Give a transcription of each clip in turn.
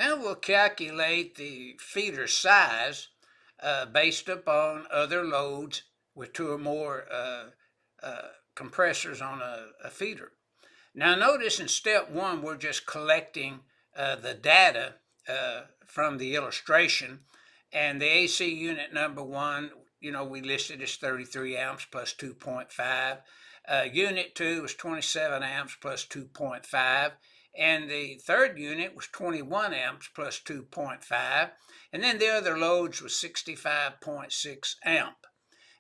Now we'll calculate the feeder size based upon other loads with two or more compressors on a feeder. Now notice in step one, we're just collecting the data from the illustration, and the AC unit number one, we listed as 33 amps plus 2.5. Unit 2 was 27 amps plus 2.5. And the third unit was 21 amps plus 2.5. And then the other loads was 65.6 amp.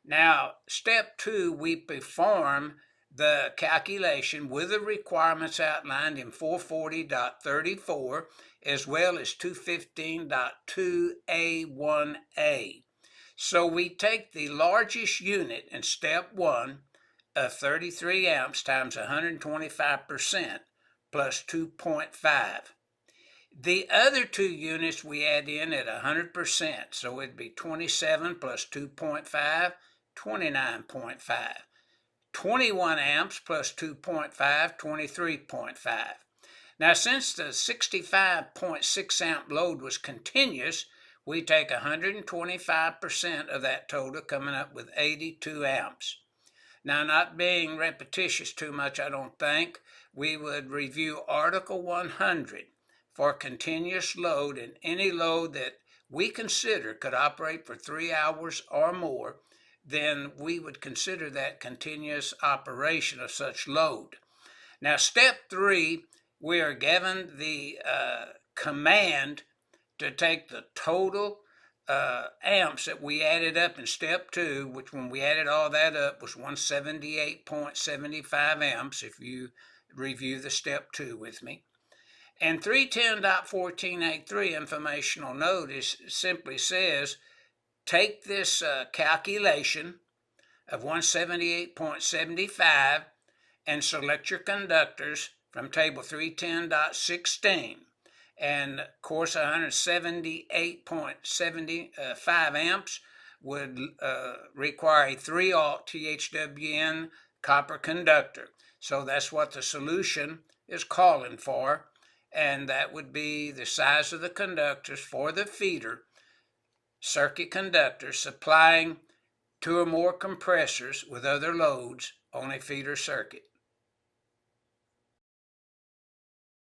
Now, step 2, we perform the calculation with the requirements outlined in 440.34 as well as 215.2A1A. So we take the largest unit in step 1 of 33 amps times 125% plus 2.5. The other two units we add in at 100%, so it'd be 27 plus 2.5, 29.5. 21 amps plus 2.5, 23.5. Now, since the 65.6 amp load was continuous, we take 125% of that total, coming up with 82 amps. Now, not being repetitious too much, I don't think, we would review Article 100 for continuous load, and any load that we consider could operate for 3 hours or more, then we would consider that continuous operation of such load. Now, step 3, we are given the command to take the total amps that we added up in step 2, which when we added all that up was 178.75 amps, if you review the step 2 with me. And 310.1483 informational note simply says, take this calculation of 178.75 and select your conductors from table 310.16. And of course 178.75 amps would require a 3-aught THWN copper conductor. So that's what the solution is calling for, and that would be the size of the conductors for the feeder circuit conductors supplying 2 or more compressors with other loads on a feeder circuit.